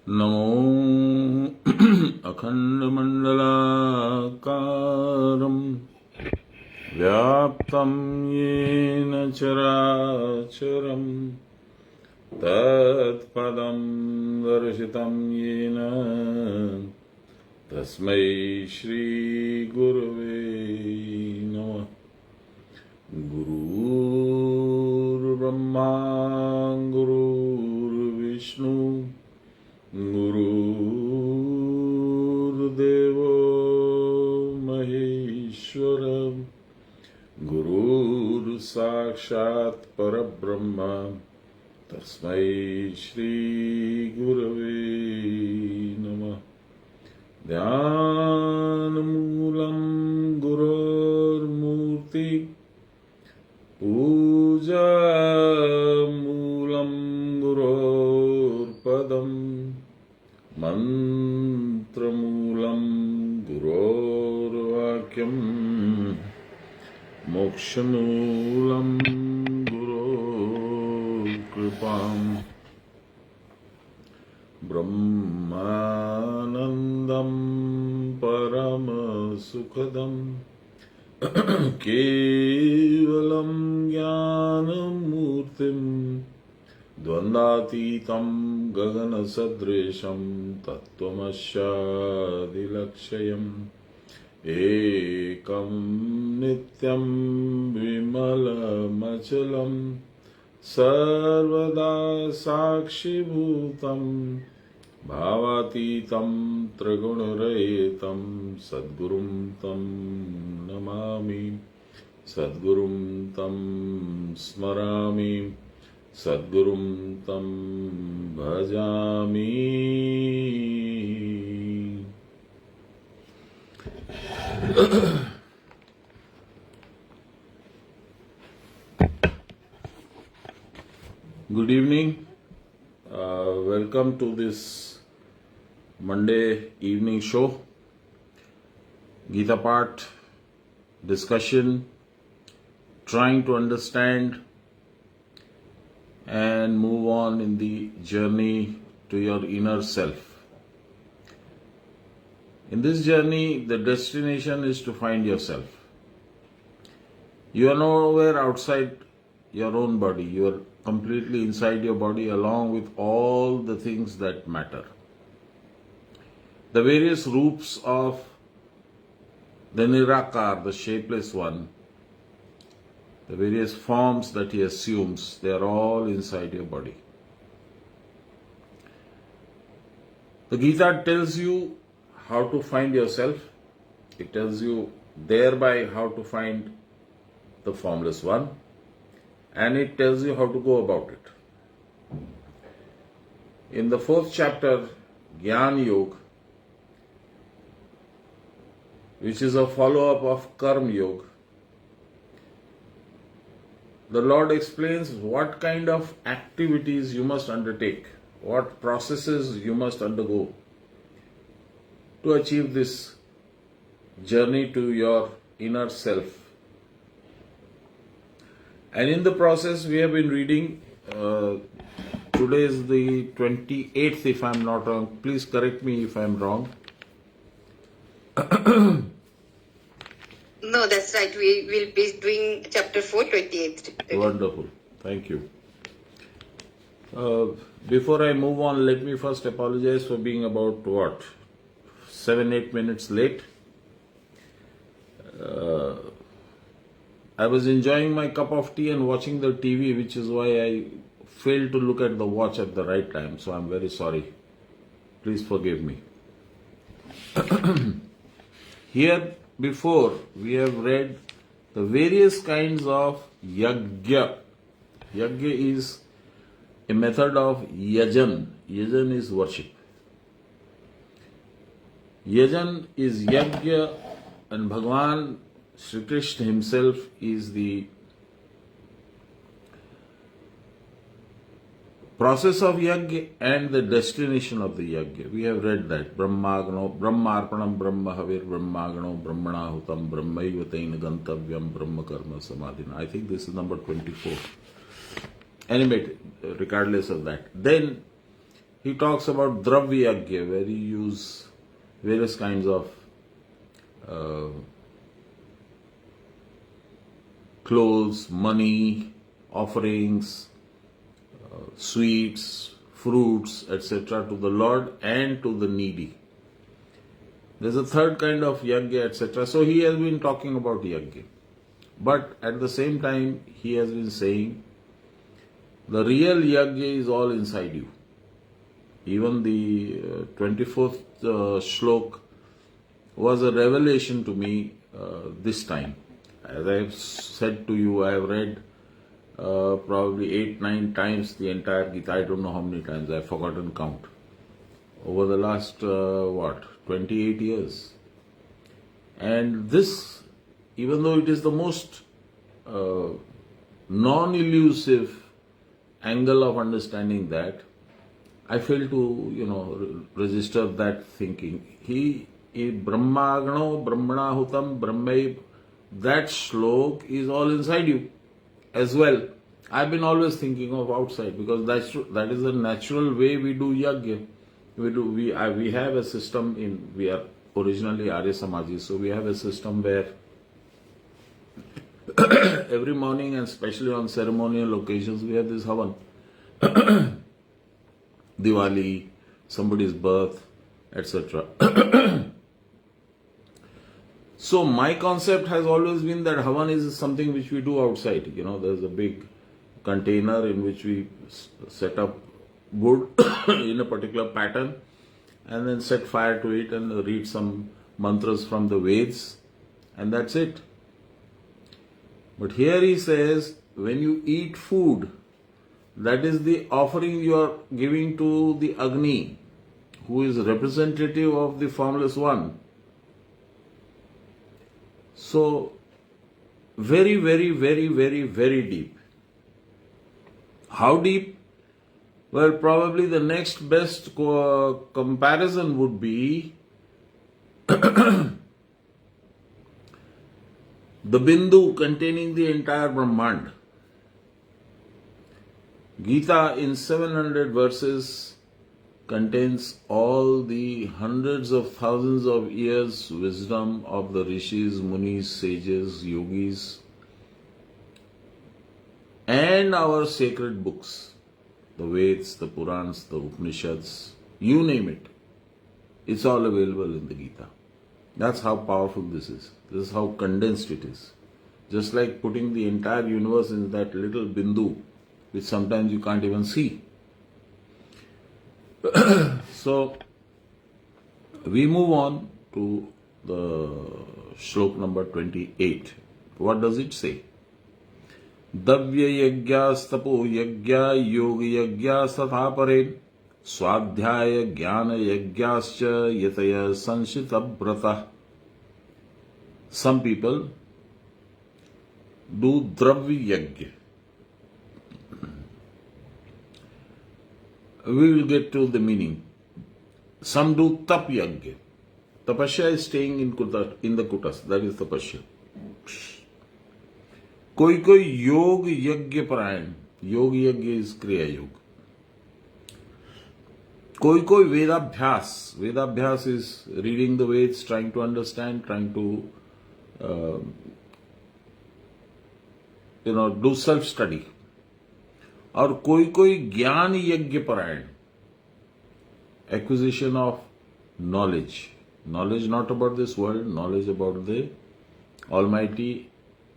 नमो अखण्डमण्डलाकारं व्याप्तं येन चराचरं तत्पदं दर्शितं येन तस्मै श्रीगुरवे नमः। गुरुर्ब्रह्मा गुरुर्विष्णु गुरुर्देवो महेश्वर गुरुर्साक्षात् परब्रह्म तस्मै श्रीगुरवे नमः। ध्यानमूलं गुरोर्मूर्ति पूजामूलं गुरोर्पदम् मन्त्रमूलं गुरोर्वाक्यम् मोक्षमूलं गुरोर्कृपाम् ब्रह्मानन्दं परमसुखदम् केवलं ज्ञानमूर्तिम् द्वन्द्वातीतं गगनसदृशं तत्त्वमस्यादिलक्ष्यम् एकं नित्यं विमलमचलं सर्वदा साक्षिभूतं भावातीतं त्रिगुणरहितं सद्गुरुं तं नमामि सद्गुरुं तं स्मरामि सद्गुरुं तं भजामि। Good evening. Welcome to this Monday evening show. Gita Path discussion, trying to understand and move on in the journey to your inner self. In this journey, the destination is to find yourself. You are nowhere outside your own body. You are completely inside your body along with all the things that matter. The various roots of the Nirakar, the shapeless one, the various forms that he assumes, they are all inside your body. The Gita tells you how to find yourself. It tells you thereby how to find the formless one, and it tells you how to go about it. In the 4th chapter, Gyan Yoga, which is a follow-up of Karma Yoga, the Lord explains what kind of activities you must undertake, what processes you must undergo to achieve this journey to your inner self. And in the process, we have been reading, today is the 28th, if I am not wrong. Please correct me if I am wrong. No, that's right. We will be doing chapter 4, 28th. Wonderful. Thank you. Before I move on, let me first apologize for being about 7-8 minutes late. I was enjoying my cup of tea and watching the TV, which is why I failed to look at the watch at the right time. So I'm very sorry. Please forgive me. Here before we have read the various kinds of yajna. Yajna is a method of yajan. Yajan is worship. Yajan is yajna, and Bhagavan Sri Krishna himself is the process of yajna and the destination of the yajna. We have read that. Brahmarpanam Brahmahavir Brahmagano Brahmanahutam Brahmaivatain Gantavyam Brahma Karma Samadhina. I think this is number 24. Anyway, regardless of that. Then he talks about Dravya Yagya, where he use various kinds of clothes, money, offerings, sweets, fruits, etc. to the Lord and to the needy. There's a third kind of yagya, etc. So he has been talking about yagya. But at the same time, he has been saying the real yagya is all inside you. Even the 24th shlok was a revelation to me this time. As I have said to you, I have read probably 8-9 times the entire Gita. I don't know how many times, I've forgotten count. Over the last, 28 years. And this, even though it is the most non-elusive angle of understanding that, I fail to, register that thinking. Brahmagno, Brahmanahutam, Brahmaib, that shlok is all inside you as well. I've been always thinking of outside because that is the natural way we do yagya. We have a system we are originally Arya Samaji, so we have a system where every morning and especially on ceremonial occasions we have this havan. Diwali, somebody's birth, etc. So my concept has always been that havan is something which we do outside. There's a big container in which we set up wood in a particular pattern and then set fire to it and read some mantras from the Veds, and that's it. But here he says, when you eat food, that is the offering you are giving to the Agni, who is representative of the Formless One. So, very, very, very, very, very deep. How deep? Well, probably the next best comparison would be the Bindu containing the entire Brahmand. Gita in 700 verses contains all the hundreds of thousands of years wisdom of the rishis, munis, sages, yogis, and our sacred books, the Veds, the Purans, the Upanishads, you name it. It's all available in the Gita. That's how powerful this is. This is how condensed it is. Just like putting the entire universe in that little bindu, which sometimes you can't even see. So, we move on to the shlok number 28. What does it say? Davya yagyastapo yagya yoga yagya sathapare swadhyaya jnana yagyascha yataya sanshita brata. Some people do dravya yagya. We will get to the meaning. Some do tap yagya. Tapasya is staying in the kutas. That is tapasya. कोई योग यज्ञ परायण. योग यज्ञ is kriya योग. कोई वेदाभ्यास is reading the Veds, trying to understand, trying to do self study. और कोई ज्ञान यज्ञ परायण, acquisition of knowledge not about this world, knowledge about the Almighty,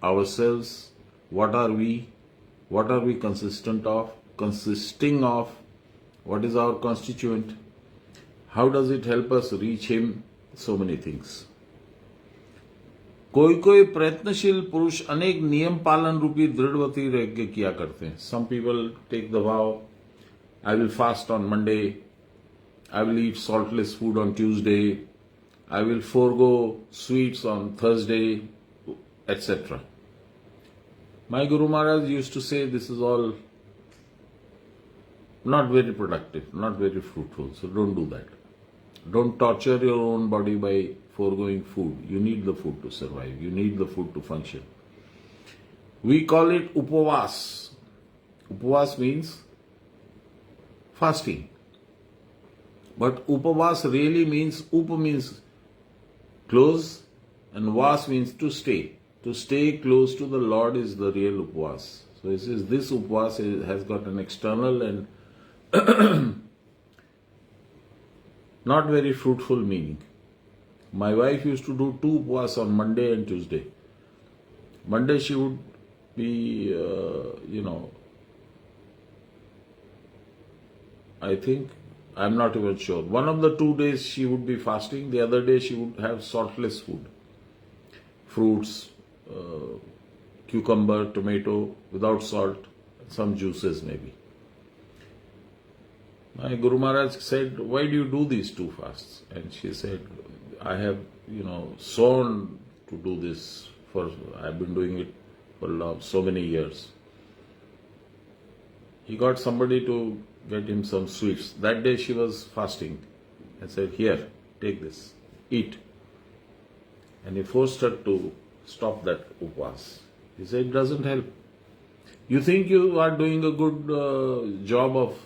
ourselves, what are we consisting of, what is our constituent, how does it help us reach Him, so many things. कोई प्रयत्नशील पुरुष अनेक नियम पालन रूपी दृढ़वती यज्ञ किया करते हैं. Some people take the vow, I will fast on Monday, I will eat saltless food on Tuesday, I will forego sweets on Thursday, etc. My Guru Maharaj used to say this is all not very productive, not very fruitful, so don't do that. Don't torture your own body by foregoing food. You need the food to survive. You need the food to function. We call it upavas. Upavas means fasting. But upavas really means, up means close and vas means to stay. To stay close to the Lord is the real upavas. So he says this upavas has got an external and not very fruitful meaning. My wife used to do 2 upavas on Monday and Tuesday. Monday she would be, I think, I'm not even sure. One of the 2 days she would be fasting, the other day she would have saltless food. Fruits, cucumber, tomato, without salt, some juices maybe. My Guru Maharaj said, why do you do these 2 fasts? And she said, I have, sworn to do this I've been doing it for so many years. He got somebody to get him some sweets. That day she was fasting. I said, here, take this, eat. And he forced her to stop that upvas. He said, it doesn't help. You think you are doing a good job of,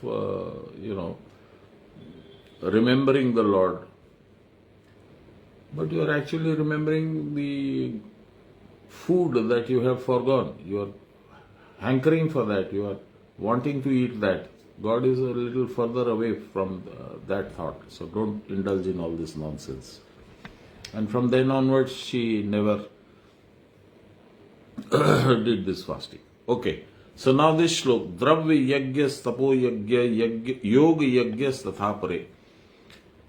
remembering the Lord. But you are actually remembering the food that you have forgone. You are hankering for that. You are wanting to eat that. God is a little further away from that thought. So don't indulge in all this nonsense. And from then onwards, she never did this fasting. Okay. So now this shlok, Dravya Yagyas Tapo Yagya Yoga Yagyas Tatha Pare.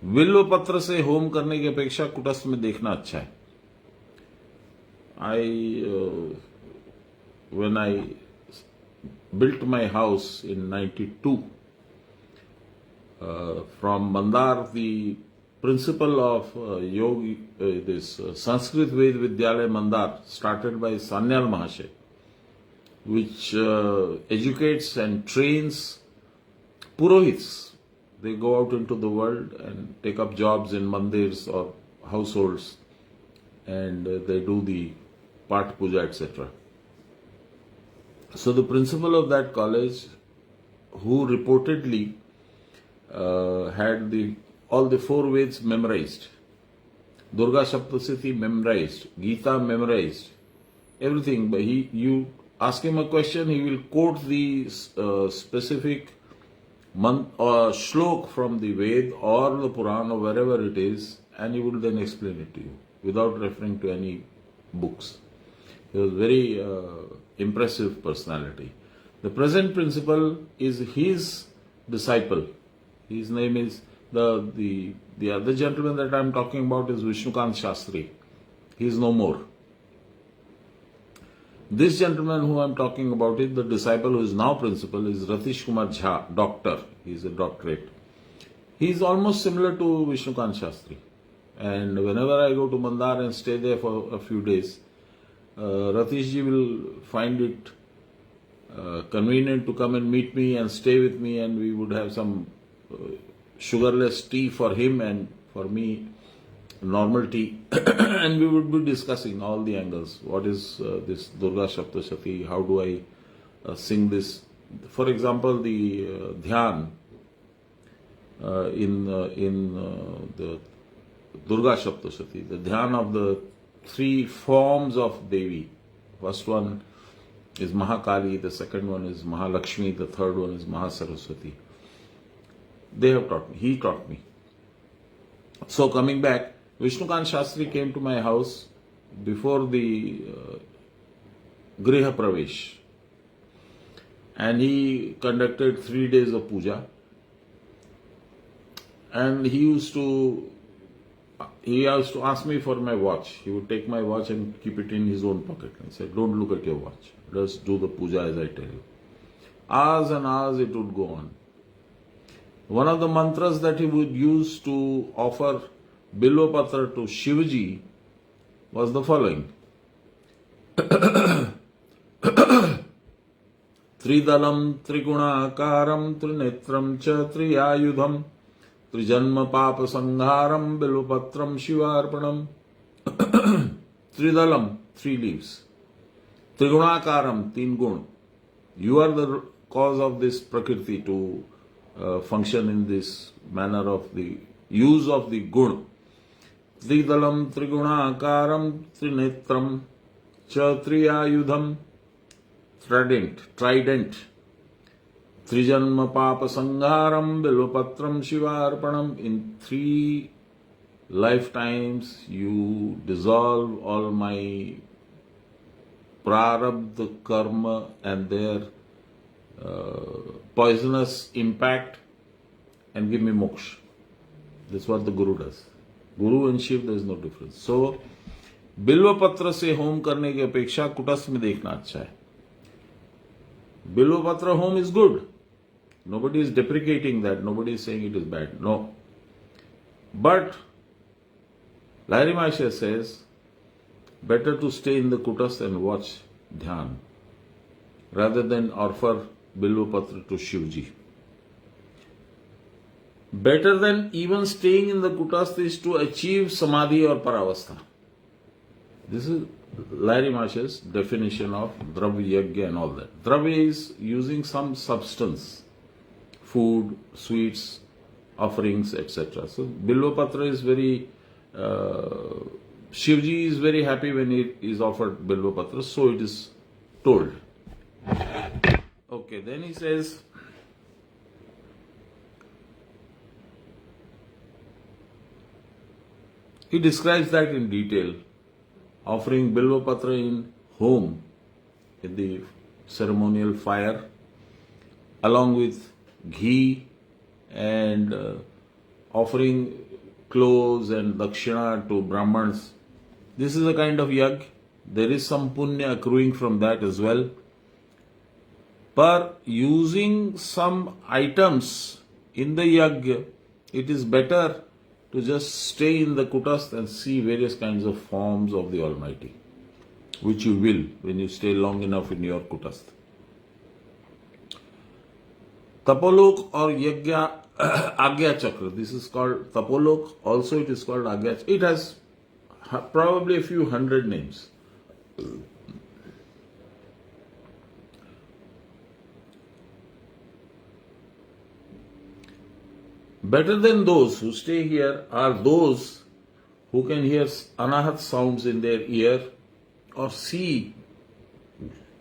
विल्व पत्र से home करने की अपेक्षा कुटस्थ में देखना अच्छा है. When I built my house in 92, from Mandar, the principle of Sanskrit Ved Vidyalaya Mandar, started by Sanyal Mahashay, which educates and trains Purohits. They go out into the world and take up jobs in mandirs or households, and they do the Pat Puja, etc. So the principal of that college, who reportedly had all the 4 Veds memorized, Durga Saptasati memorized, Gita memorized, everything. But you ask him a question, he will quote the specific shlok from the Ved or the Puran or wherever it is, and he will then explain it to you without referring to any books. He was very impressive personality. The present principal is his disciple. His name is the other gentleman that I am talking about is Vishnukant Shastri. He is no more. This gentleman who I am talking about is the disciple who is now principal is Ratish Kumar Jha, doctor. He is a doctorate. He is almost similar to Vishnukant Shastri. And whenever I go to Mandar and stay there for a few days, Ratish ji will find it convenient to come and meet me and stay with me, and we would have some sugarless tea for him and for me normal tea, and we would be discussing all the angles. What is this Durga Saptasati? How do I sing this? For example, the dhyan in the Durga Saptasati, the dhyan of the 3 forms of Devi. First one is Mahakali, the second one is Mahalakshmi, the third one is Mahasaraswati. They have taught me. He taught me. So coming back, Vishnukant Shastri came to my house before the Griha Pravesh, and he conducted 3 days of puja, and he used to ask me for my watch. He would take my watch and keep it in his own pocket and say, don't look at your watch, just do the puja as I tell you. Hours and hours it would go on. One of the mantras that he would use to offer Bilvapatra to Shivaji was the following. Tridalam Trigunakaram Trinetram Cha Triyayudham Trijanma Papa Sangharam Bilvapatram Shivarpanam. Tridalam, 3 leaves. Trigunakaram, 3 gun. You are the cause of this Prakriti to function in this manner of the use of the gun. Tridalam Triguna Trinetram Cha Triyayudham Trident Trijanma Papa Sangharam Bilvapatram Shivarpanam. In 3 lifetimes you dissolve all my prarabdha karma and their poisonous impact and give me moksha. This is what the Guru does. Guru and Shiv, there is no difference. So, बिल्व पत्र से home करने की अपेक्षा कुटस्थ में देखना अच्छा है. बिल्व पत्र home is good. Nobody is deprecating that. Nobody is saying it is bad. No. But Lahiri Mahasaya says, better to stay in the kutas and watch dhyan rather than offer Bilva Patra to Shivji. Better than even staying in the kutas is to achieve samadhi or paravastha. This is Lahiri Mahasaya's definition of Dravya Yajna and all that. Dravya is using some substance, food, sweets, offerings, etc. So Bilva Patra is very Shivji is very happy when he is offered Bilva Patra, so it is told. Okay, then he says, he describes that in detail, offering Bilva Patra in home, in the ceremonial fire, along with ghee and offering clothes and dakshina to Brahmans. This is a kind of yajna. There is some punya accruing from that as well. But using some items in the yajna, it is better to just stay in the kutastha and see various kinds of forms of the Almighty, which you will when you stay long enough in your kutastha. Tapolok or yajna Agya Chakra. This is called Tapolok. Also it is called Agya Chakra. It has probably a few hundred names. Better than those who stay here are those who can hear anahat sounds in their ear or see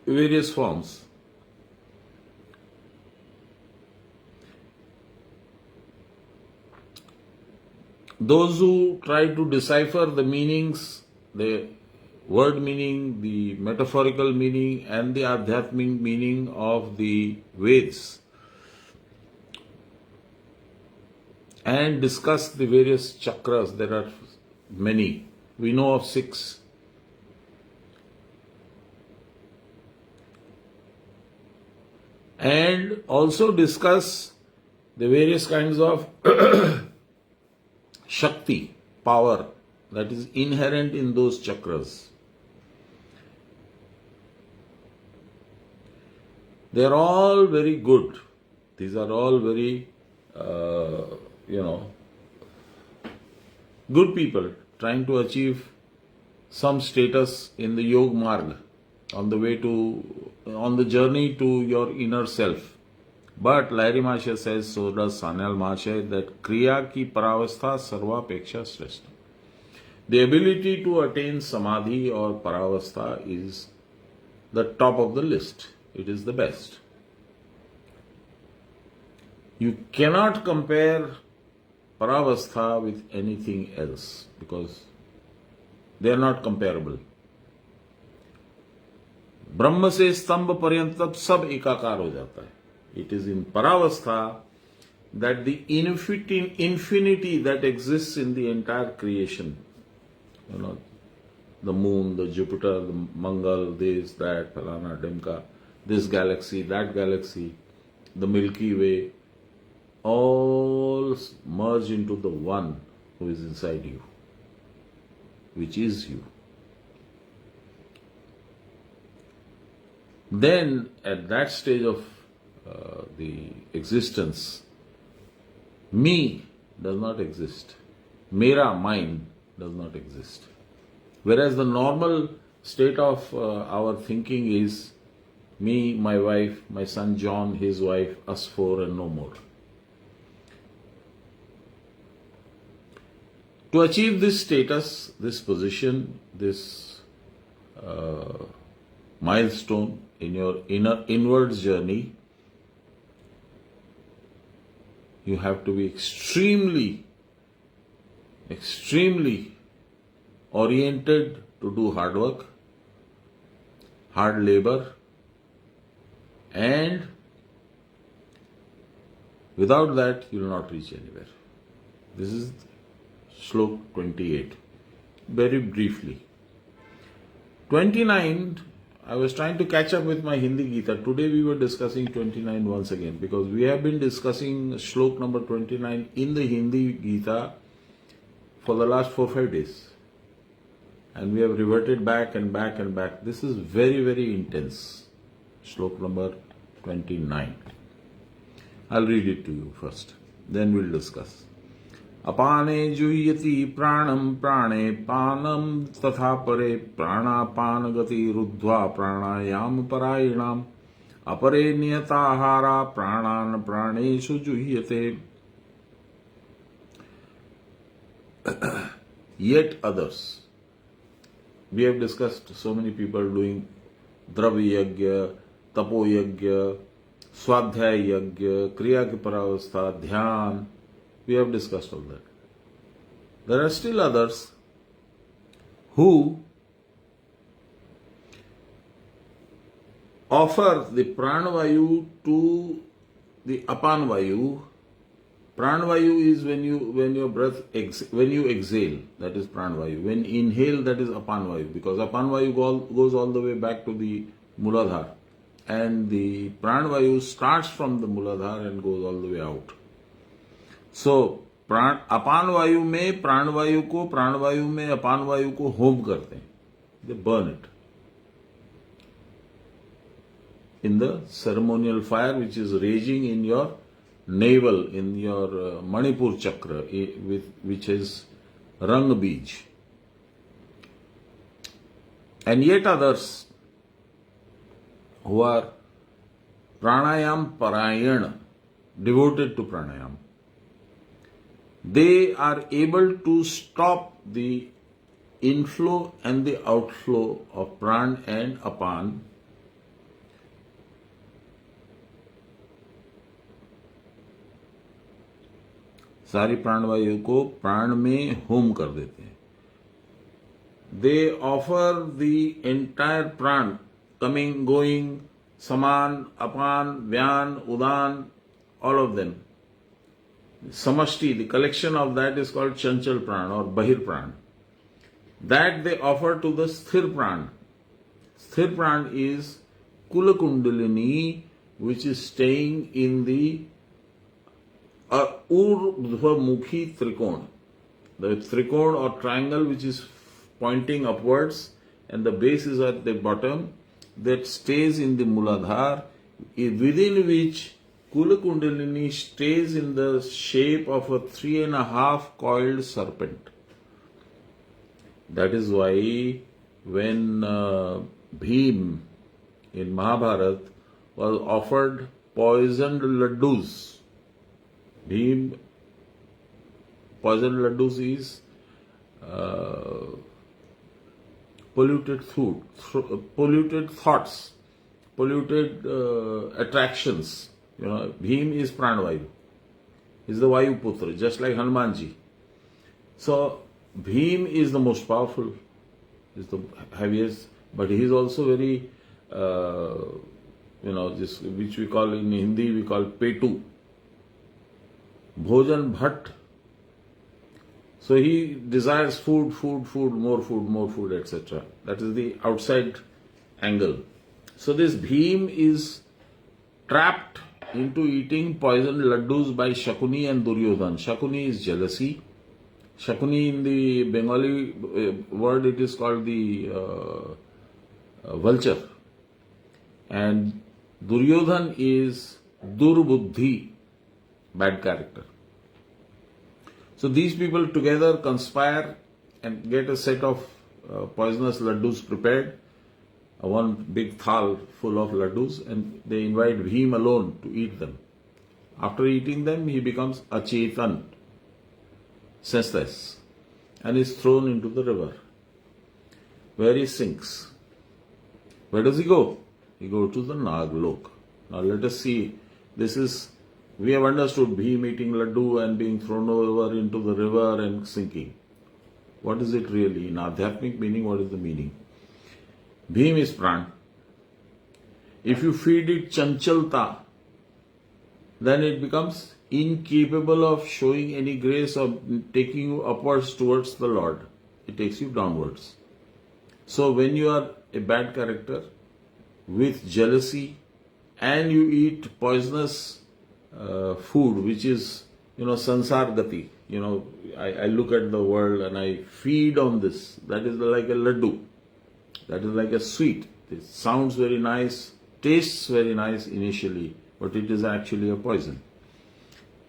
various forms. Those who try to decipher the meanings, the word meaning, the metaphorical meaning, and the adhyatmic meaning of the Vedas, and discuss the various chakras. There are many. We know of 6. And also discuss the various kinds of Shakti, power that is inherent in those chakras. They are all very good. These are all very, good people trying to achieve some status in the Yog Marg, on the journey to your inner self. But Lahiri Mahasaya says, so does Sanyal Mahasaya, that Kriya ki paravastha sarvapeksha shrestha. The ability to attain samadhi or paravastha is the top of the list. It is the best. You cannot compare paravastha with anything else because they are not comparable. ब्रह्म से स्तंभ पर्यंत तब सब एकाकार हो जाता है. It is in paravastha that the infinity that exists in the entire creation, the moon, the Jupiter, the Mangal, this, that, Phalana, Dimka, this galaxy, that galaxy, the Milky Way, all merge into the one who is inside you, which is you. Then at that stage of the existence, me does not exist. Mera, mine, does not exist. Whereas the normal state of our thinking is me, my wife, my son John, his wife, us 4 and no more. To achieve this status, this position, this milestone in your inwards journey, you have to be extremely oriented to do hard work, hard labor, and without that you will not reach anywhere. This is Shlok 28. Very briefly. 29, I was trying to catch up with my Hindi Gita. Today we were discussing 29 once again because we have been discussing Shlok number 29 in the Hindi Gita for the last 4-5 days. And we have reverted back and back and back. This is very intense. Shlok number 29. I'll read it to you first. Then we'll discuss. अपाने जुह्यति प्राणं प्राणे पानं तथा परे प्राणापान गति रुद्ध्वा प्राणायाम परायणाम अपरे नियताहारा प्राणान प्राणेषु जुह्यते. Yet others. We have discussed so many people doing Dravya Yagya, Tapo Yagya, Swadhyay Yagya, Kriya ki Paravastha, Dhyan. We have discussed all that. There are still others who offer the pranavayu to the apanvayu. Pranavayu is when your breath when you exhale, that is pranavayu. When you inhale, that is apanvayu, because apanvayu goes all the way back to the Muladhara, and the pranavayu starts from the Muladhara and goes all the way out. So अपान वायु में प्राणवायु को, प्राणवायु में अपान वायु को home करते हैं. They burn it in the ceremonial fire which is raging in your navel, in your Manipur chakra, which is Rang Bij. And yet others who are pranayam parayan, devoted to pranayam, they are able to stop the inflow and the outflow of pran and apan सारी प्राणवायु को प्राण में home कर देते हैं. They offer the entire pran, coming, going, saman, apan, vyan, udan, all of them. Samashti, the collection of that is called Chanchal Pran or Bahir Pran. That they offer to the Sthir Pran. Sthir Pran is Kula Kundalini, which is staying in the Urdhva-mukhi Trikon. The Trikon or triangle which is pointing upwards and the base is at the bottom, that stays in the Muladhara, within which Kula Kundalini stays in the shape of a 3.5 coiled serpent. That is why when Bhim in Mahabharata was offered poisoned laddus, Bhim, poisoned laddus is polluted food, polluted thoughts, polluted attractions. You know, Bhim is Pranavayu. He is the Vayu Putra, just like Hanumanji. So, Bhim is the most powerful, is the heaviest, but he is also very, this which we call in Hindi, we call Petu. Bhojan Bhatt. So he desires food, more food, etc. That is the outside angle. So this Bhim is trapped into eating poisoned laddus by Shakuni and Duryodhan. Shakuni is jealousy. Shakuni in the Bengali word it is called the vulture. And Duryodhan is Durbuddhi, bad character. So these people together conspire and get a set of poisonous laddus prepared, one big thal full of laddus, and they invite Bhim alone to eat them. After eating them, he becomes achetan, senseless. and is thrown into the river, where he sinks. Where does he go? He goes to the Naglok. Now let us see. We have understood Bhim eating laddu and being thrown over into the river and sinking. What is it really? In Adhyatmic meaning, what is the meaning? Bhim is pran. If you feed it chanchalta, then it becomes incapable of showing any grace or taking you upwards towards the Lord. It takes you downwards. So when you are a bad character with jealousy and you eat poisonous food, which is, sansar gati, I look at the world and I feed on this. That is like a laddu. That is like a sweet. It sounds very nice, tastes very nice initially, but it is actually a poison.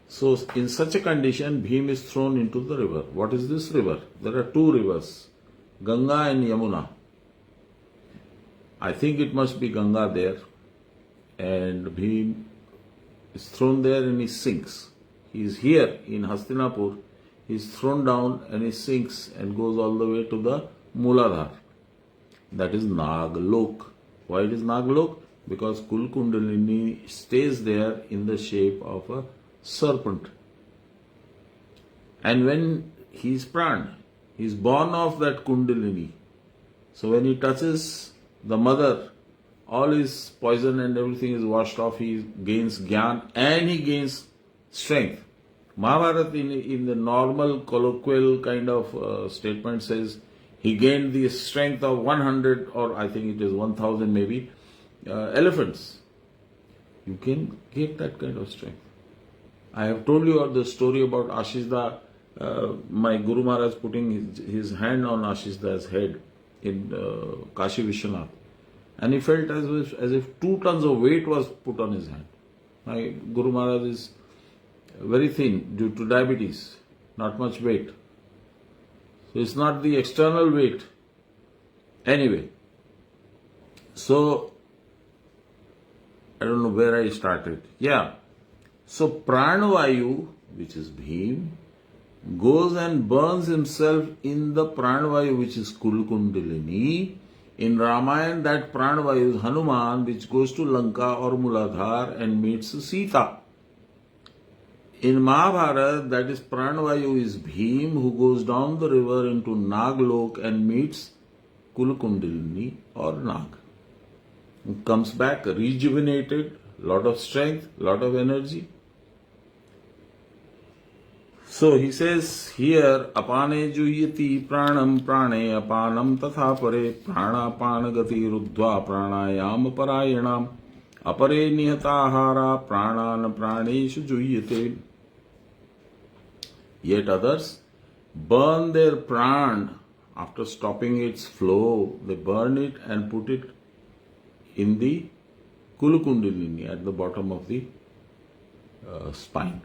So in such a condition, Bhim is thrown into the river. What is this river? There are two rivers, Ganga and Yamuna. I think it must be Ganga there. And Bhim is thrown there and he sinks. He is here in Hastinapur. He is thrown down and he sinks and goes all the way to the Muladhar. That is Naglok. Why it is Naglok? Because Kulkundalini stays there in the shape of a serpent. And when he is pran, he is born of that Kundalini. So when he touches the mother, all his poison and everything is washed off. He gains jnana and he gains strength. Mahabharata in the normal colloquial kind of statement says he gained the strength of 100 or I think it is 1000 maybe elephants. You can get that kind of strength. I have told you the story about Ashishda, my Guru Maharaj putting his hand on Ashishda's head in Kashi Vishwanath. And he felt as if 2 tons of weight was put on his hand. My Guru Maharaj is very thin due to diabetes, not much weight. So it's not the external weight. Anyway, so I don't know where I started. Yeah. So Pranavayu, which is Bhim, goes and burns himself in the Pranavayu, which is Kulkundalini. In Ramayana, that Pranavayu is Hanuman, which goes to Lanka or Muladhar and meets Sita. In Mahabharata, that is Pranavayu is Bhim, who goes down the river into Naglok and meets Kulkundalini or Nag. He comes back rejuvenated, lot of strength, lot of energy. So he says here, apane juyati pranam prane apanam tatha pare prana panagati ruddhva pranayam parayanam apare nihatahara pranana praneshu juyate. Yet others burn their pran after stopping its flow. They burn it and put it in the Kulkundalini at the bottom of the spine.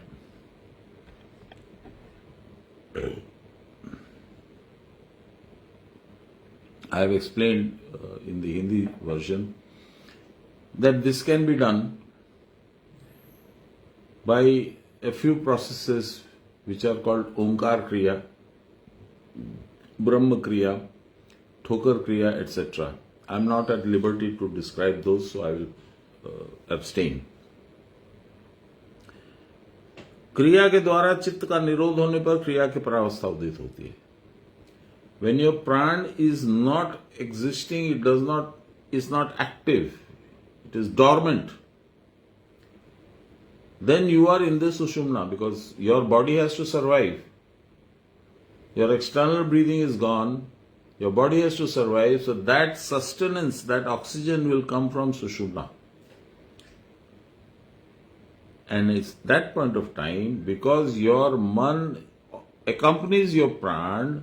I have explained in the Hindi version that this can be done by a few processes which are called Omkar Kriya, Brahma Kriya, Thokar Kriya, etc. I am not at liberty to describe those, so I will abstain. क्रिया के द्वारा चित्त का निरोध होने पर क्रिया की परावस्था उदित होती है. When your pran is not existing, is not active, it is dormant, then you are in the sushumna because your body has to survive. Your external breathing is gone, your body has to survive, so that sustenance, that oxygen will come from sushumna. And it's that point of time, because your man accompanies your pran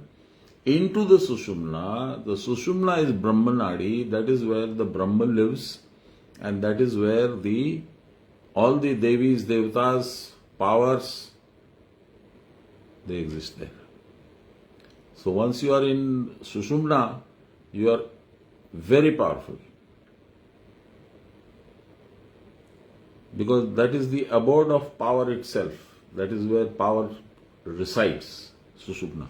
into the sushumna is Brahmanadi, that is where the Brahman lives, and that is where all the Devis, Devatas, powers, they exist there. So once you are in sushumna, you are very powerful. Because that is the abode of power itself. That is where power resides, sushumna.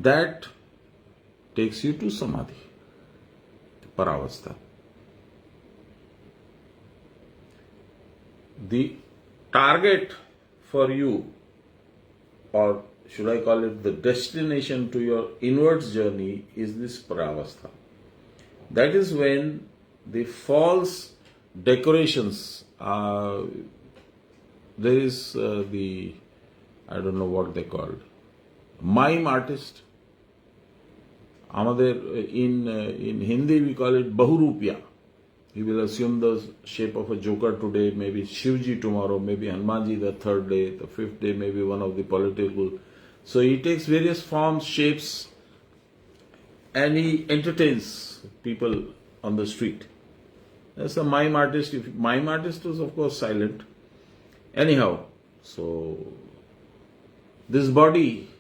that takes you to samadhi, paravastha. The target for you, or should I call it the destination to your inwards journey, is this paravastha. That is when the false decorations, there is I don't know what they called, mime artist. In Hindi we call it Bahurupya. He will assume the shape of a joker today, maybe Shivji tomorrow, maybe Hanumanji the third day, the fifth day maybe one of the political. So he takes various forms, shapes, and he entertains people on the street. That's a mime artist. Mime artist was of course silent. Anyhow, so this body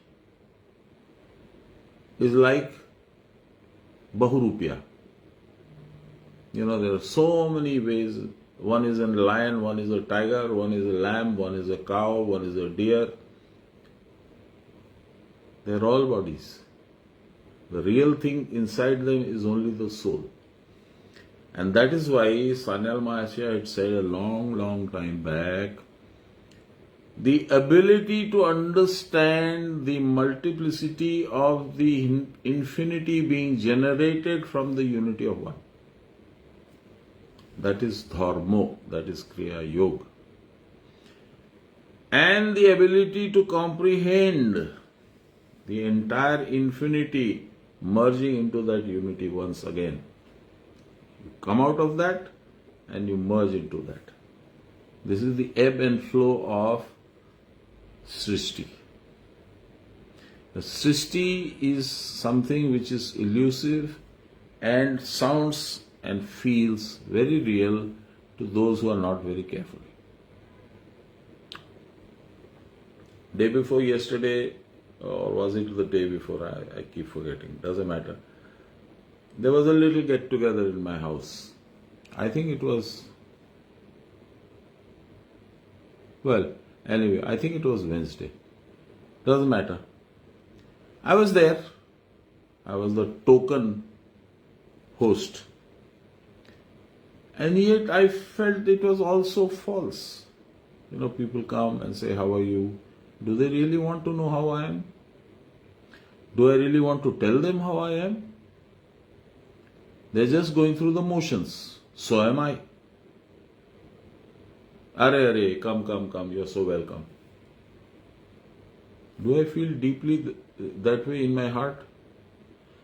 is like Bahurupya. You know, there are so many ways. One is a lion, one is a tiger, one is a lamb, one is a cow, one is a deer. They are all bodies. The real thing inside them is only the soul. And that is why Sanyal Mahashaya had said a long, long time back, the ability to understand the multiplicity of the infinity being generated from the unity of one. That is dharmo, that is kriya yoga. And the ability to comprehend the entire infinity merging into that unity once again. You come out of that and you merge into that. This is the ebb and flow of Srishti. The Srishti is something which is elusive and sounds and feels very real to those who are not very careful. Day before yesterday, or was it the day before? I keep forgetting. Doesn't matter. There was a little get together in my house. I think it was, well, anyway, I think it was Wednesday. Doesn't matter. I was there. I was the token host. And yet I felt it was also false. You know, people come and say, how are you? Do they really want to know how I am? Do I really want to tell them how I am? They're just going through the motions. So am I. Are, come, you're so welcome. Do I feel deeply that way in my heart?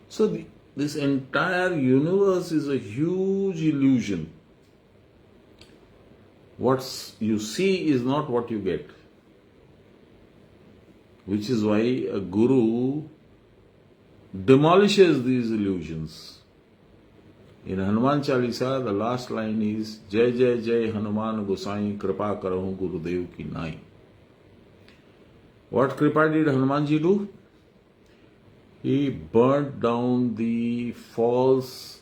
So this entire universe is a huge illusion. What you see is not what you get. Which is why a guru demolishes these illusions. In Hanuman Chalisa, the last line is Jai Jai Jai Hanuman Gosai Kripa Karahu Gurudev Ki Nai. What Kripa did Hanumanji do? He burnt down the false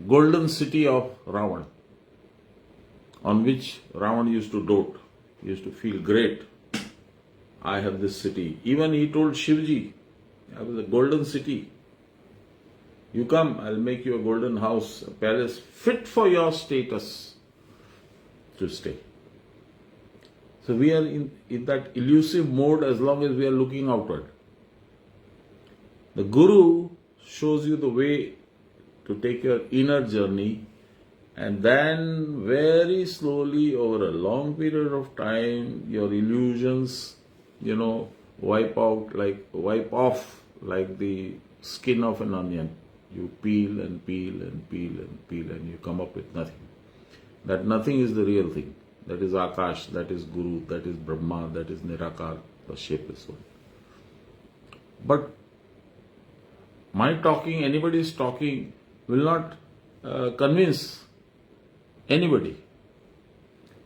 golden city of Ravan, on which Ravan used to dote. He used to feel great. I have this city. Even he told Shivji, I have a golden city. You come, I'll make you a golden house, a palace fit for your status to stay. So we are in that elusive mode as long as we are looking outward. The Guru shows you the way to take your inner journey, and then very slowly over a long period of time your illusions, wipe off like the skin of an onion. You peel and peel and peel and peel and you come up with nothing. That nothing is the real thing. That is Akash, that is Guru, that is Brahma, that is Nirakar, the shapeless one. But my talking, anybody's talking, will not convince anybody.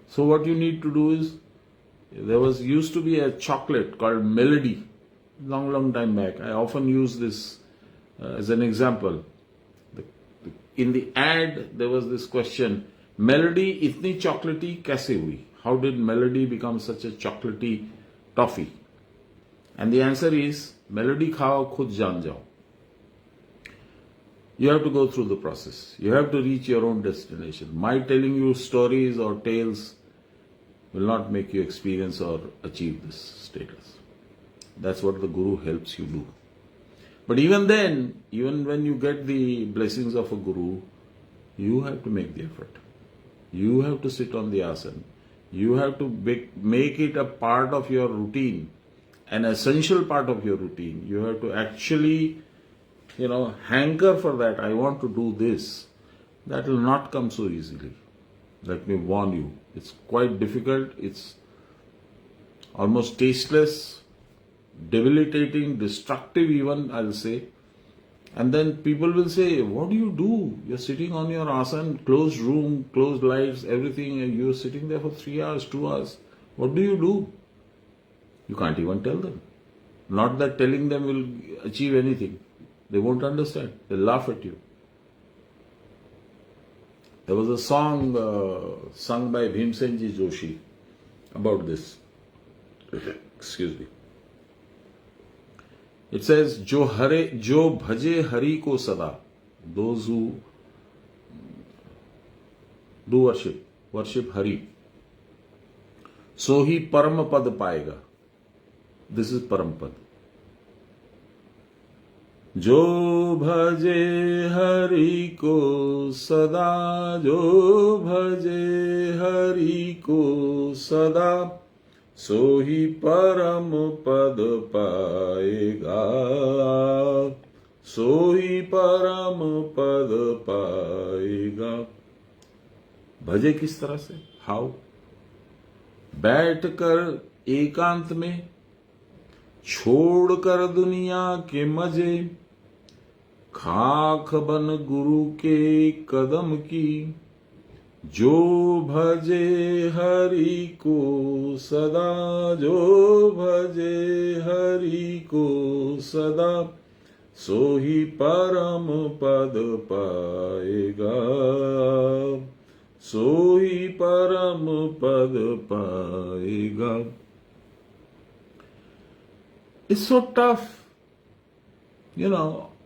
So what you need to do is, there used to be a chocolate called Melody, long time back. I often use this as an example. In the ad, there was this question, Melody itni chocolatey kaise hui? How did melody become such a chocolatey toffee? And the answer is, melody khao khud jaan jao. You have to go through the process. You have to reach your own destination. My telling you stories or tales will not make you experience or achieve this status. That's what the Guru helps you do. But even then, even when you get the blessings of a Guru, you have to make the effort. You have to sit on the asana. You have to make it a part of your routine, an essential part of your routine. You have to actually, hanker for that. I want to do this. That will not come so easily. Let me warn you. It's quite difficult. It's almost tasteless, debilitating, destructive even, I'll say. And then people will say, what do you do? You're sitting on your asana, closed room, closed lights, everything, and you're sitting there for 3 hours, 2 hours. What do you do? You can't even tell them. Not that telling them will achieve anything. They won't understand. They'll laugh at you. There was a song sung by Bhimsenji Joshi about this. Excuse me. It says, Jo bhaje hari ko sada. Those who do worship Hari. So he param pad paega. This is param pad. Jo bhaje hari ko sada, jo bhaje hari ko sada, so hi param pad paega, so hi param pad paega. भजे किस तरह से? How? बैठकर एकांत में, छोड़कर दुनिया के मजे, खाक बन गुरु के कदम की, जो भजे हरि को सदा, जो भजे हरि को सदा, सो ही परम पद पाएगा, सो ही परम पद पाएगा. It's so tough.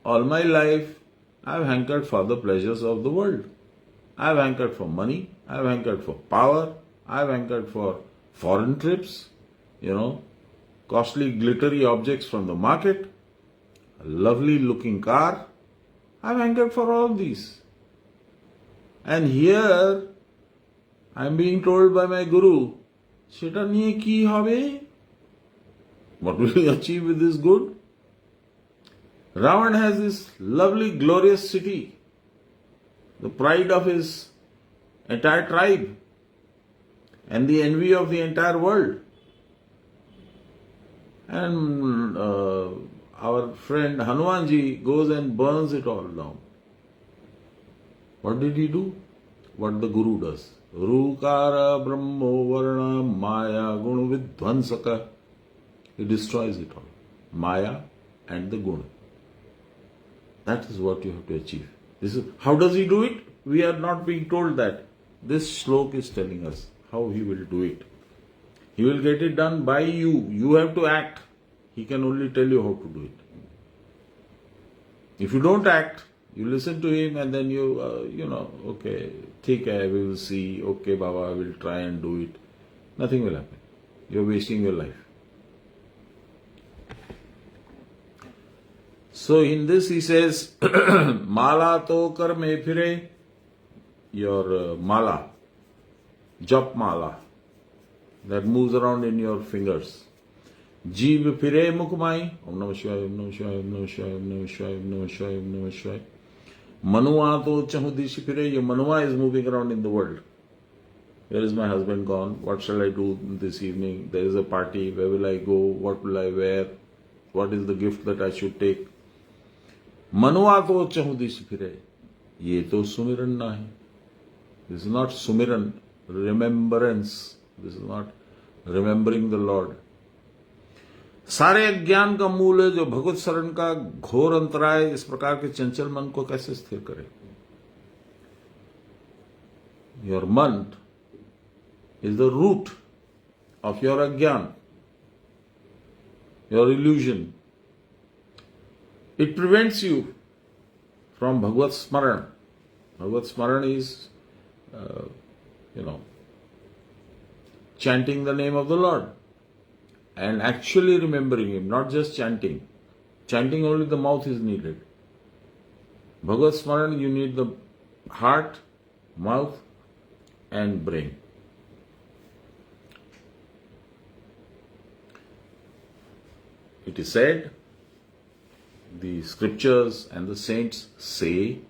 All my life, I've hankered for the pleasures of the world. I've hankered for money. I've hankered for power. I've hankered for foreign trips, costly glittery objects from the market, a lovely looking car. I've hankered for all these. And here, I'm being told by my Guru, Seta niye ki hobe? What will he achieve with this good? Ravan has this lovely, glorious city, the pride of his entire tribe and the envy of the entire world. And our friend Hanumanji goes and burns it all down. What did he do? What the Guru does. Rukara Brahmo Varna Maya Gunu Vidvansaka. He destroys it all. Maya and the Guna. That is what you have to achieve. How does he do it? We are not being told that. This slok is telling us how he will do it. He will get it done by you. You have to act. He can only tell you how to do it. If you don't act, you listen to him and then okay, theek hai, we will see, okay Baba, I will try and do it. Nothing will happen. You're wasting your life. So in this he says, Mala to kar mein phire, your mala, jap mala, that moves around in your fingers. Jeev phire mukmai, Om Namah Shivaya, Om Namah Shivaya, Om Namah Shivaya, Om Namah Shivaya, Om Namah Shivaya, Om Namah Shivaya. Manua to chahudishi phire, your manua is moving around in the world. Where is my husband gone? What shall I do this evening? There is a party. Where will I go? What will I wear? What is the gift that I should take? Manua to chahudishi phire. Ye to sumiran nahi. This is not sumiran, remembrance. This is not remembering the Lord. सारे अज्ञान का मूल है जो भगवत शरण का घोर अंतराय इस प्रकार के चंचल मन को कैसे स्थिर करे. Your मन is the root of your ajnan, your illusion. It prevents you from Bhagavad Smaran. Bhagavad Smaran is, chanting the name of the Lord and actually remembering Him, not just chanting. Chanting only the mouth is needed. Bhagavad Smaran, you need the heart, mouth, and brain. It is said, the scriptures and the saints say,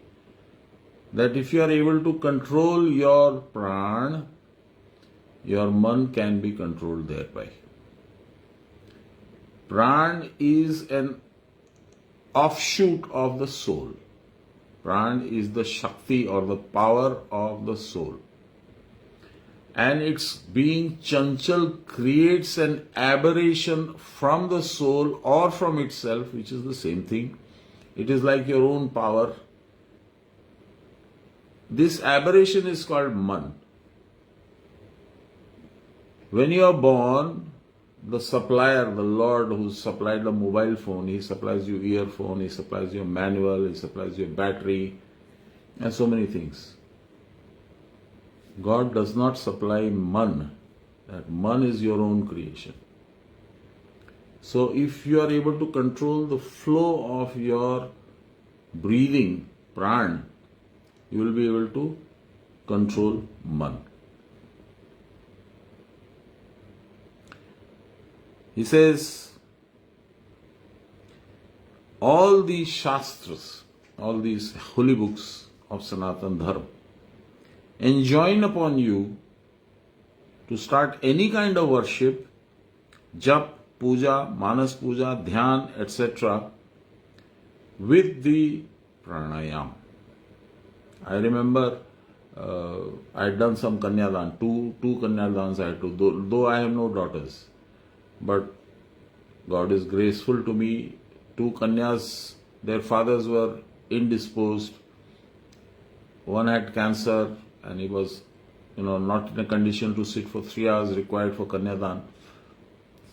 that if you are able to control your pran, your man can be controlled thereby. Pran is an offshoot of the soul. Pran is the Shakti or the power of the soul. And its being chanchal creates an aberration from the soul or from itself, which is the same thing. It is like your own power. This aberration is called man. When you are born, the supplier, the Lord who supplied the mobile phone, He supplies you earphone, He supplies you manual, He supplies you battery, and so many things. God does not supply man. That man is your own creation. So if you are able to control the flow of your breathing, pran, you will be able to control man. He says, all these shastras, all these holy books of Sanatan Dharma, enjoin upon you to start any kind of worship, jap, puja, manas puja, dhyan, etc. with the pranayam. I remember I had done some kanyadan, two kanyadans I had to, though I have no daughters. But God is graceful to me. 2 kanyas, their fathers were indisposed. One had cancer and he was, not in a condition to sit for 3 hours required for kanyadan.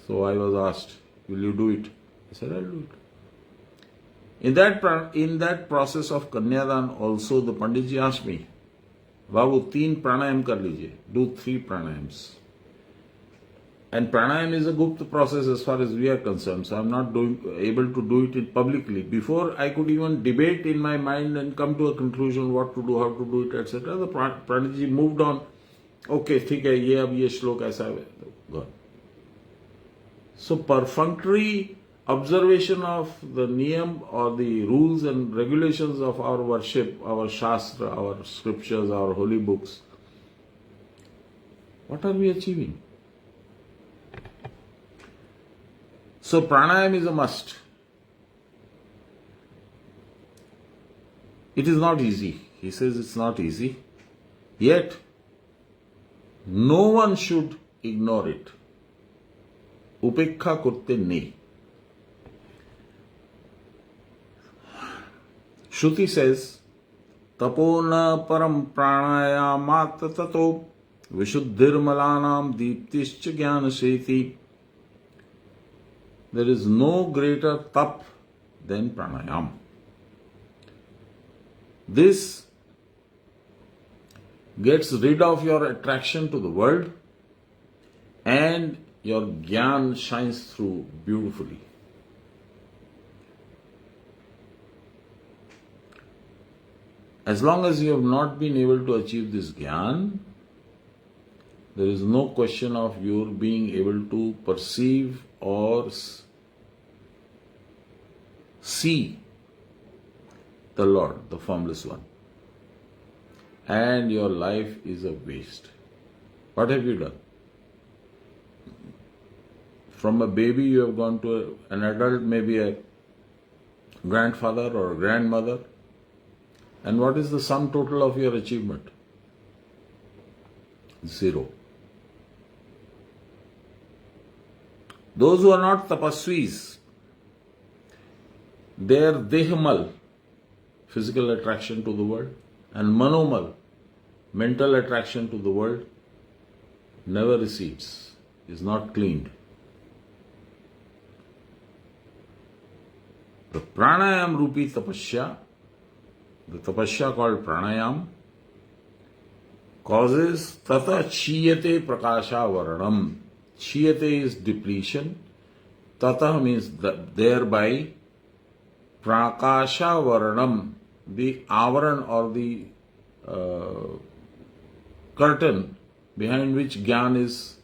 So I was asked, will you do it? I said, I'll do it. In that process of kanyadan also, the Panditji asked me, Babu, 3 pranayam kar lijiye. Do 3 pranayams. And pranayam is a Gupta process as far as we are concerned. So I'm not able to do it publicly. Before I could even debate in my mind and come to a conclusion what to do, how to do it, etc. The Panditji moved on. Okay, theek hai, ye shlok aisa hai. Gone. So perfunctory observation of the niyam or the rules and regulations of our worship, our shastra, our scriptures, our holy books. What are we achieving? So pranayam is a must. It is not easy. He says it's not easy. Yet, no one should ignore it. Upekha korte nahi. Shruti says, Tapona param pranayamat tato vishuddhir malanam deeptischa jnana seti. There is no greater tap than pranayam. This gets rid of your attraction to the world and your jnana shines through beautifully. As long as you have not been able to achieve this jnana, there is no question of your being able to perceive or see the Lord, the Formless One. And your life is a waste. What have you done? From a baby you have gone to an adult, maybe a grandfather or a grandmother. And what is the sum total of your achievement? 0. Those who are not tapasvis, their dehamal, physical attraction to the world, and manomal, mental attraction to the world, never recedes, is not cleaned. The pranayam rupi tapasya, the tapasya called pranayam, causes tata chiyate prakasha varanam. Chiyate is depletion. Tata means thereby. Prakasha varanam, the avaran or the curtain behind which Gyan is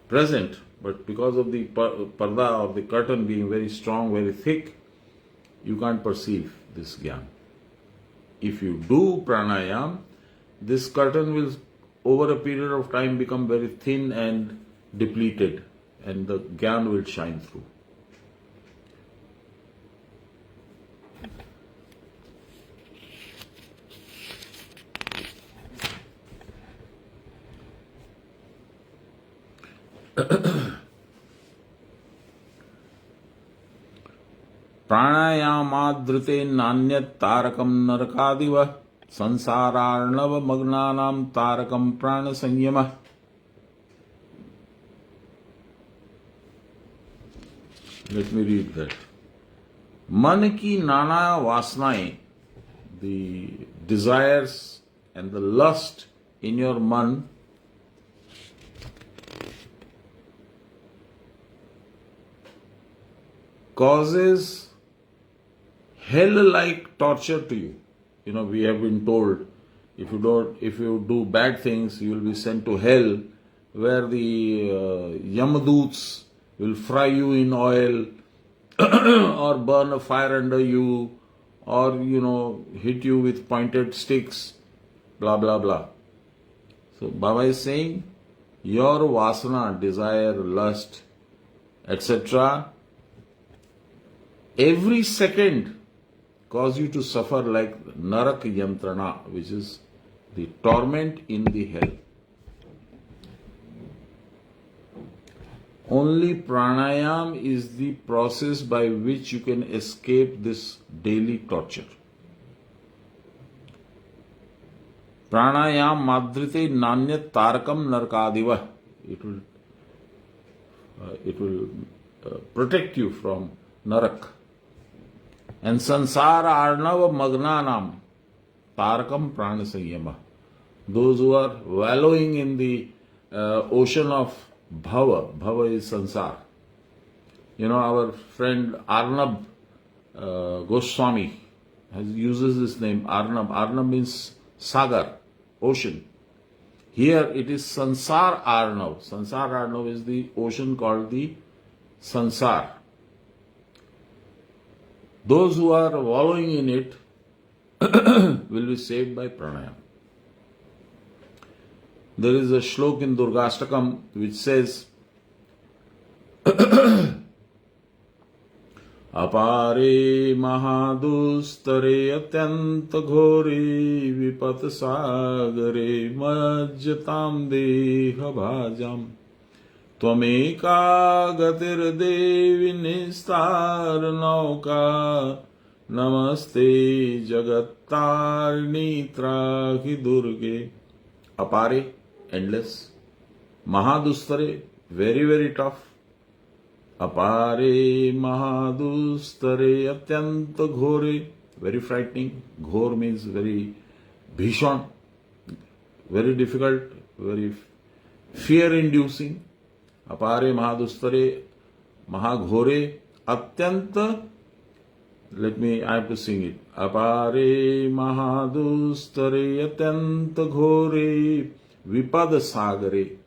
present, but because of the parda or the curtain being very strong, very thick, you can't perceive this Gyan. If you do pranayam, this curtain will over a period of time become very thin and depleted, and the Gyan will shine through. प्राणायामादृते नान्यत् तारकं नरकादिव संसारार्णव मग्नानां तारकं प्राण संयमः. Let me read that. मन की नाना वासनाएं, the desires and the lust in your man, causes hell-like torture to you. You know, we have been told if you do bad things, you will be sent to hell, where the Yamaduts will fry you in oil or burn a fire under you, or hit you with pointed sticks, blah blah blah. So Baba is saying your vasana, desire, lust, etc., every second cause you to suffer like narak yantrana, which is the torment in the hell. Only pranayam is the process by which you can escape this daily torture. Pranayam madrite nanyat tarakam narkadiva. It will protect you from narak. And sansara arnava magnanam tarakam prana sanyama. Those who are wallowing in the ocean of bhava. Bhava is sansar. Our friend Arnab Goswami uses this name Arnab. Arnab means sagar, ocean. Here it is sansar Arnav. Sansar Arnav is the ocean called the sansar. Those who are wallowing in it will be saved by pranayam. There is a shlok in Durgastakam which says, Apare mahadustare atyant ghori vipat sagare majjatam deha bhajam Tvameka gatir devi nistar nauka namaste jagattarni trahi durge. Apare, endless. Mahadustare, very very tough. Apare mahadustare atyanta ghore, very frightening. Ghor means very bhishon, very difficult, very fear-inducing. Apare mahadustare, mahaghore, atyanta. I have to sing it. Apare mahadustare atyanta ghore vipad sagare.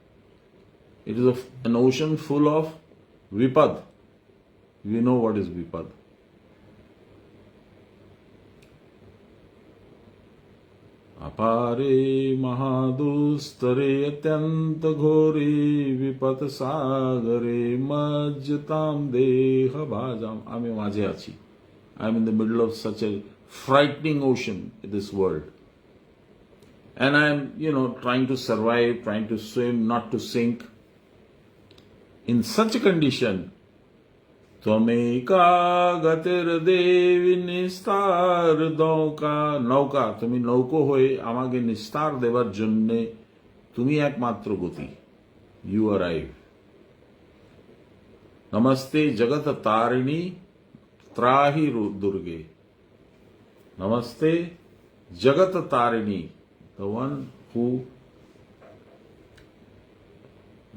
It is an ocean full of vipad. We know what is vipad. Apare mahadustare atyanta ghore vipad sagare majjatam deha bhajam. Ami majhe achi. I am in the middle of such a frightening ocean in this world. And I am, trying to survive, trying to swim, not to sink. In such a condition, Tvameka gatir devi nistar nauka. Nauka, তুমি নৌকো হয়ে আমাকে নিস্তার দেবার জন্যে তুমি একমাত্র গতি, you arrive. Namaste Jagat Tarini Trahi Durge. Namaste Jagat Tarini, the one who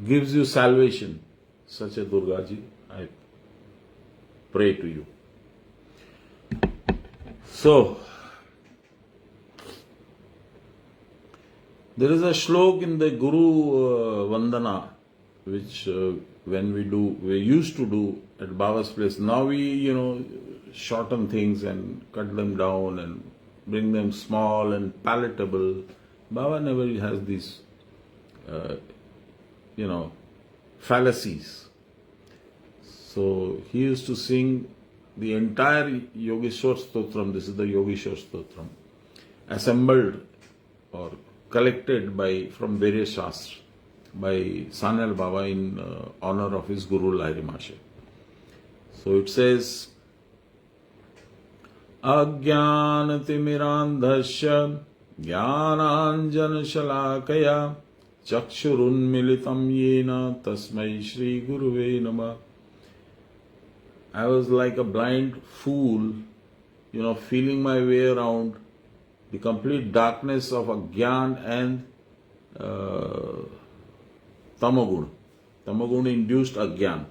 gives you salvation. Such a Durga ji, I pray to you. So, there is a shlok in the Guru Vandana, which when we used to do at Baba's place. Now we, shorten things and cut them down and bring them small and palatable. Baba never has these, fallacies. So he used to sing the entire Yogeshwar Stotram. This is the Yogeshwar Stotram, assembled or collected from various shastras by Sanal Baba in honor of his Guru Lahiri Mashe. So it says, Ajnanatimirandhasya Jnananjana Shalakaya Chakshurunmilitam Yena Tasmai Shri Guruve Namah. I was like a blind fool, feeling my way around the complete darkness of Ajnan and Tamagun. Tamagun induced Ajnan.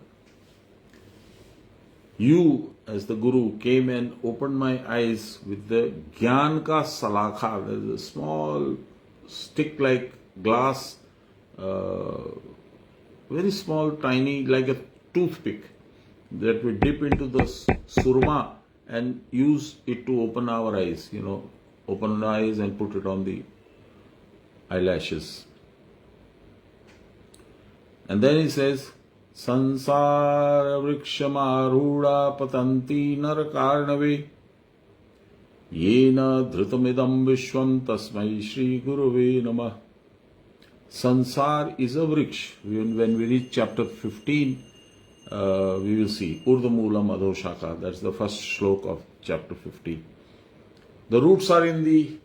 You, as the Guru, came and opened my eyes with the Gyan ka Salakha. There's a small stick-like glass, very small, tiny, like a toothpick, that we dip into the surma and use it to open our eyes, open the eyes and put it on the eyelashes. And then he says, Sansara vrikshamaruda patanti narakarnave Yena dhritamidam vishwam tasmai Shri Guruve Namah. Sansar is a vriksha. When we reach chapter 15, we will see Urdhmula Madhoshaka. That's the first shlok of chapter 15. The roots are in the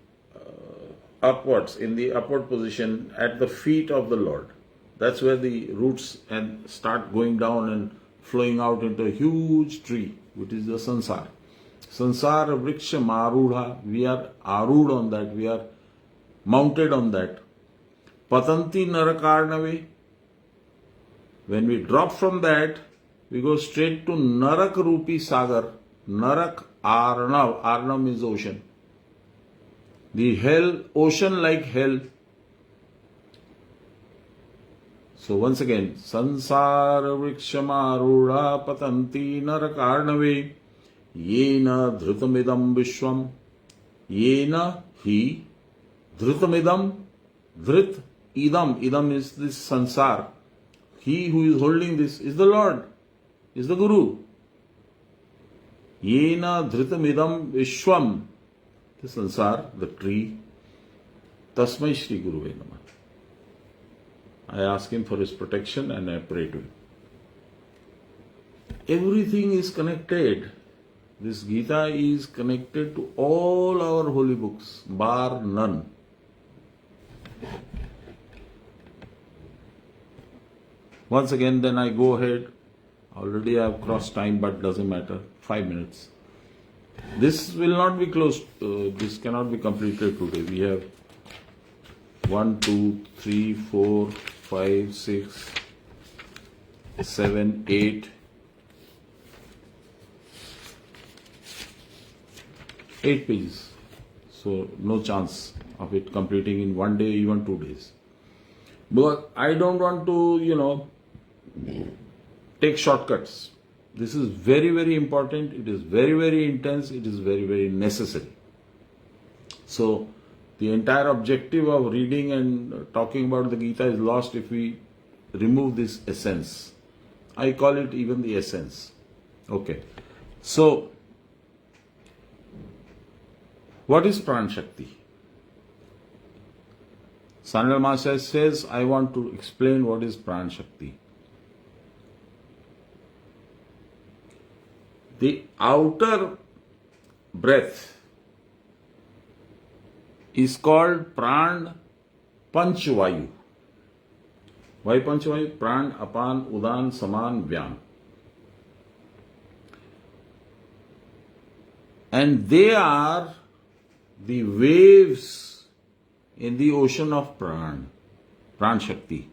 upwards, in the upward position at the feet of the Lord. That's where the roots and start going down and flowing out into a huge tree, which is the sansar. Sansara vriksha marudha. We are arud on that. We are mounted on that. Patanti narakarnave. When we drop from that, we go straight to Narak Rupi Sagar. Narak Arnav. Arnav means ocean. The hell, ocean like hell. So once again, Sansara Vrikshamaruda Patanti Narakarnave Yena Dhritamidam Vishwam. Yena he Dhritamidam. Dhrit idam. Idam is this sansar. He who is holding this is the Lord, is the Guru. Yena dhritamidam vishwam. The sansar, the tree. Tasmai Shri Guruve Namah. I ask him for his protection and I pray to him. Everything is connected. This Gita is connected to all our holy books, bar none. Once again, then I go ahead. Already I have crossed time, but doesn't matter. 5 minutes. This will not be closed. This cannot be completed today. We have 1, 2, 3, 4, 5, 6, 7, 8. 8 pages. So no chance of it completing in 1 day, even 2 days. But I don't want to, take shortcuts. This is very, very important. It is very, very intense. It is very, very necessary. So the entire objective of reading and talking about the Gita is lost if we remove this essence. I call it even the essence. Okay. So, what is Pran Shakti? Sanal Maharaj says, I want to explain what is Pran Shakti. The outer breath is called Pran Panchvayu. वायु पंचवायु प्राण अपान उदान समान व्यान. And they are the waves in the ocean of Pran Shakti.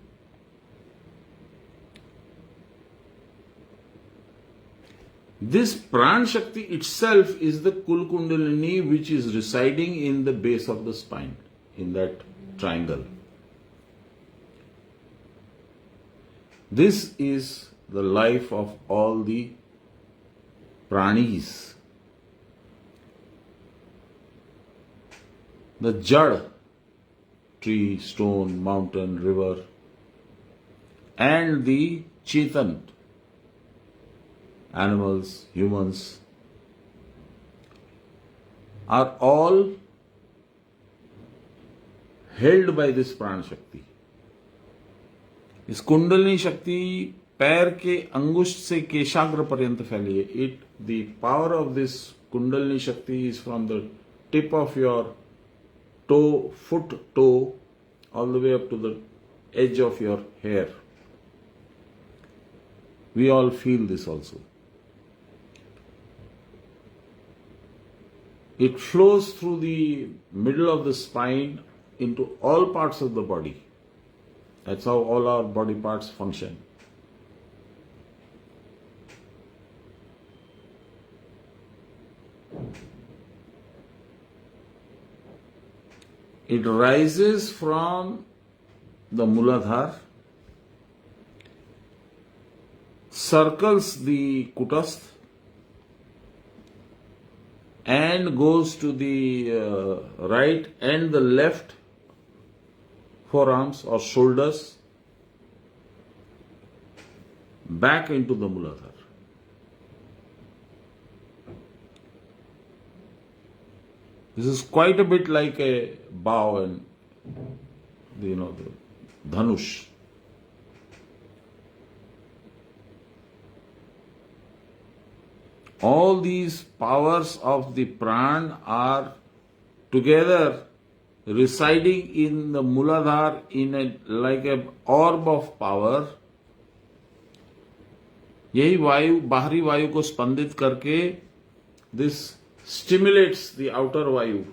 This Pran Shakti itself is the Kul Kundalini which is residing in the base of the spine, in that triangle. This is the life of all the pranis. The Jad, tree, stone, mountain, river, and the Chetan, animals, humans, are all held by this प्राण शक्ति. इस कुंडलिनी शक्ति पैर के अंगुष्ठ से केशाग्र पर्यंत फैली है. It the power of this kundalini shakti is from the tip of your toe, foot, toe, all the way up to the edge of your hair. We all feel this also. It flows through the middle of the spine into all parts of the body. That's how all our body parts function. It rises from the Muladhara, circles the Kutastha, and goes to the right and the left forearms or shoulders, back into the Muladhara. This is quite a bit like a bow and the dhanush. All these powers of the pran are together residing in the Muladhara in like a orb of power. यही वायु बाहरी वायु को स्पंदित करके this stimulates the outer vayu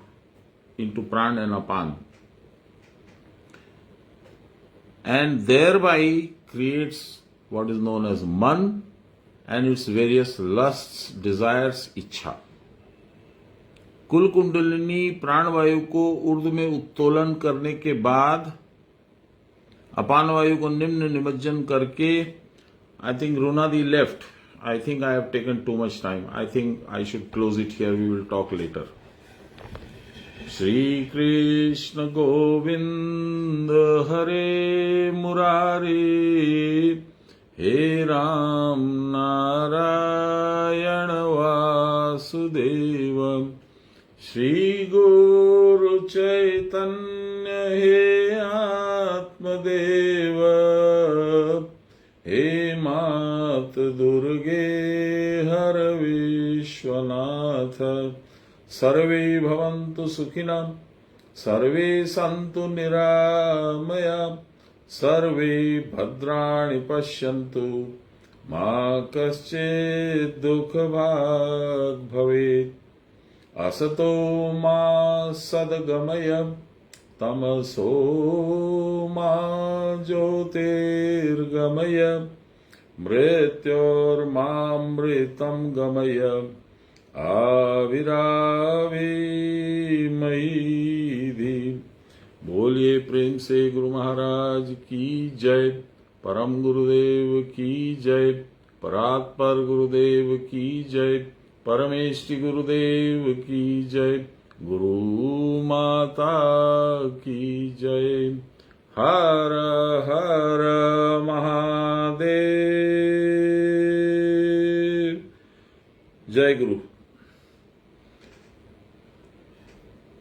into pran and apan, and thereby creates what is known as man and its various lusts, desires, इच्छा. कुल कुंडलिनी प्राण वायु को ऊर्ध्व में उत्तोलन करने के बाद अपान वायु को निम्न निमज्जन करके, I think Runadi left. I think I have taken too much time. I think I should close it here. We will talk later. Shri Krishna Govinda Hare Murari He Ram Narayana Vasudeva Shri Guru Chaitanya He Atmadeva He Mat Durge Har Vishwanatha Sarve Bhavantu Sukhina Sarve Santu Niramaya Sarve Bhadrani Pashyantu Ma Kaschid Dukha Bhag Bhavet Asato Ma Sadgamaya Tamaso ma jyotirgamaya mrityor mamritam gamaya aviravi maidhi. बोलिए प्रेम से गुरु महाराज की जय, परम गुरुदेव की जय, परात्पर गुरुदेव की जय, परमेष्टि गुरुदेव की जय, गुरु माता की जय. हर हर महादेव. जय गुरु.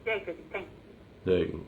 Jai Guru. Thank you. जय गुरु.